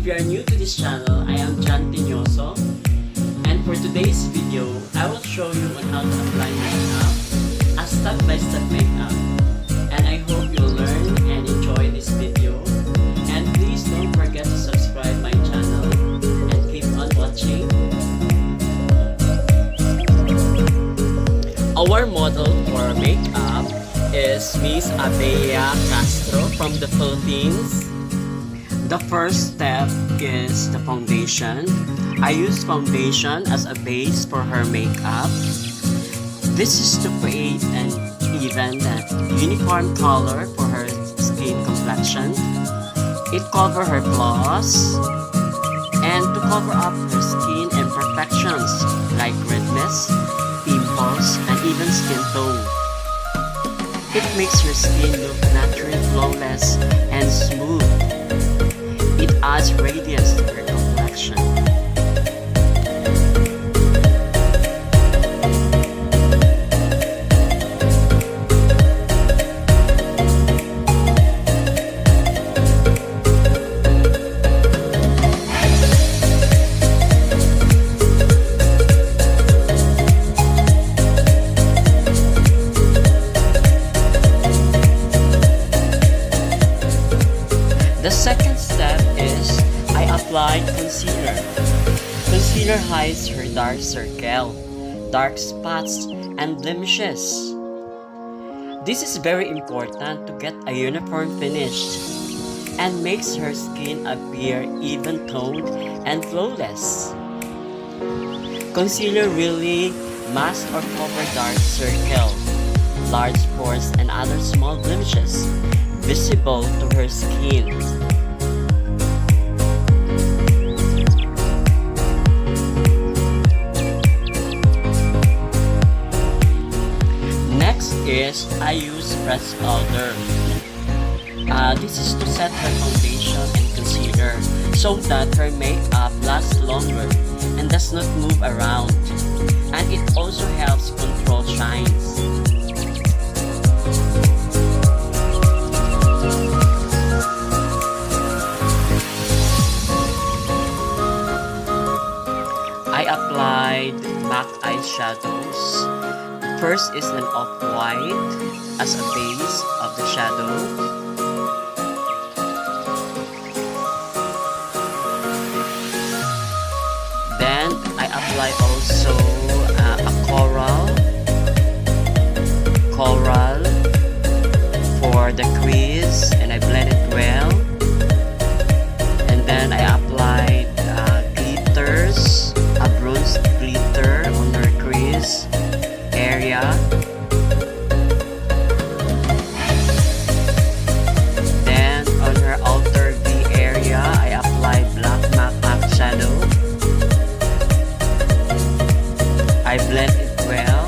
you are new to this channel, I am Tenoso, and for today's video, I will show you on how to apply makeup, a step-by-step makeup, and I hope you'll learn and enjoy this video. And please don't forget to subscribe my channel and keep on watching. Our model for makeup is Miss Abea Castro from the Philippines. The first step is the foundation. I use foundation as a base for her makeup. This is to create an even and uniform color for her skin complexion. It covers her flaws and to cover up her skin imperfections like redness, pimples, and even skin tone. It makes her skin look naturally flawless and smooth. It adds radiance to her complexion. The second step is I applied concealer. Concealer hides her dark circle, dark spots, and blemishes. This is very important to get a uniform finish and makes her skin appear even toned and flawless. Concealer really masks or covers dark circles, large pores, and other small blemishes visible to her skin. Next is I use press powder. This is to set her foundation and concealer so that her makeup lasts longer and does not move around, and it also helps control shines. I applied MAC eyeshadows. First is an off-white as a base of the shadow. Then I apply also a coral for the crease, and I blend it well. And then I applied glitters, a bronze glitter on her crease area. Then on her outer V area, I apply black MAC eyeshadow. I blend it well.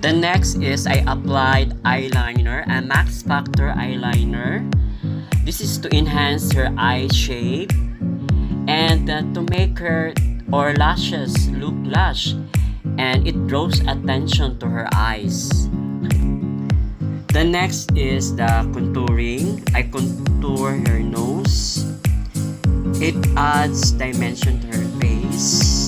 The next is I applied eyeliner, a MAXFACTOR eyeliner. This is to enhance her eye shape and to make her or lashes look lush, and it draws attention to her eyes. The next is the contouring. I contour her nose. It adds dimension to her face.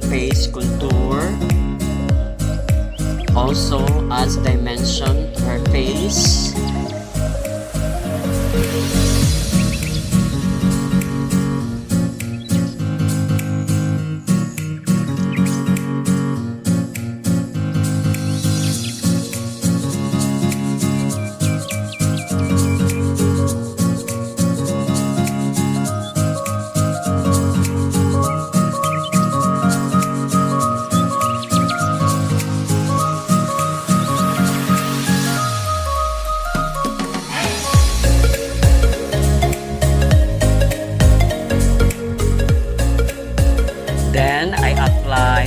Face contour also adds dimension to her face.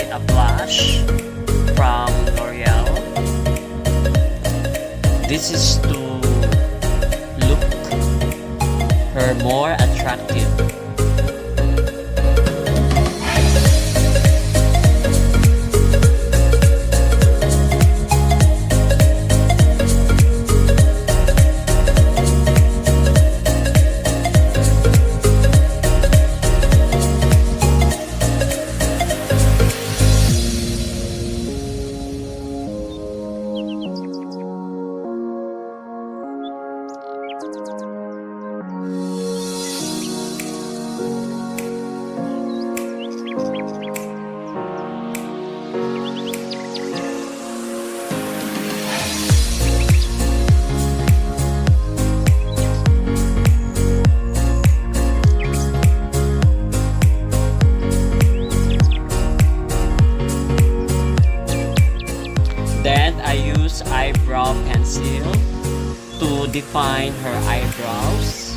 apply a blush from L'Oreal. This is to look her more attractive. Then I use eyebrow pencil to define her eyebrows.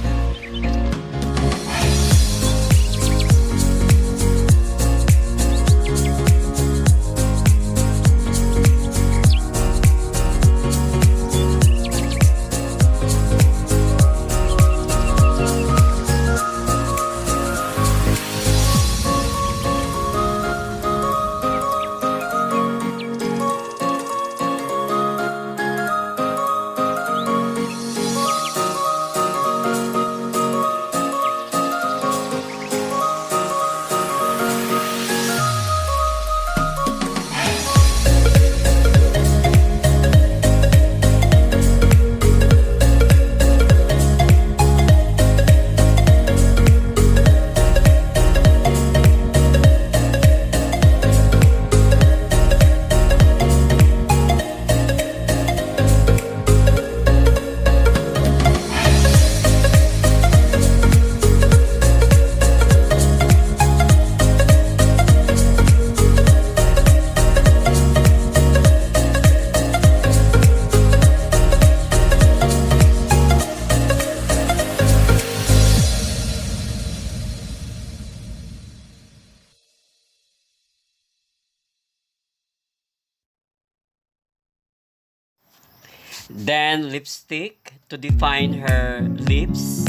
Then lipstick to define her lips,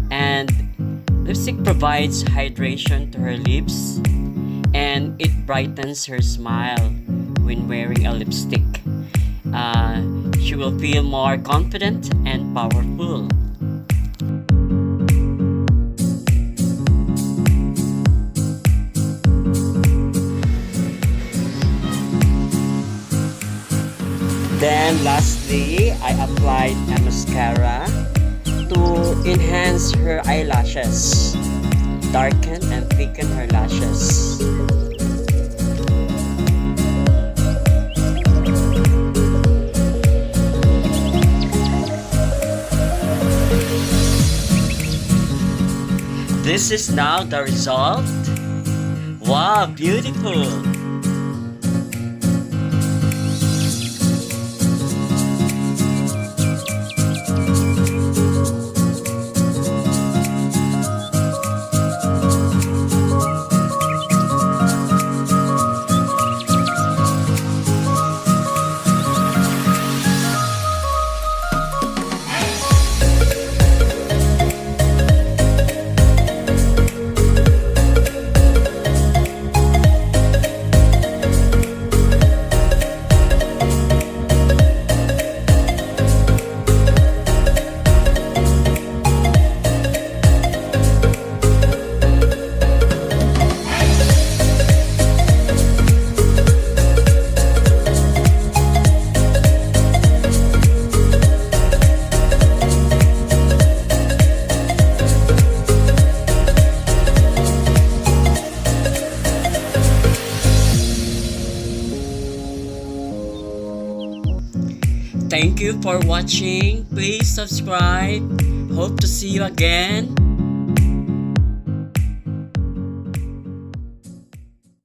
and lipstick provides hydration to her lips and it brightens her smile when wearing a lipstick. She will feel more confident and powerful. Then lastly, I applied a mascara to enhance her eyelashes, darken and thicken her lashes. This is now the result. Wow, beautiful! Thank you for watching. Please subscribe. Hope to see you again.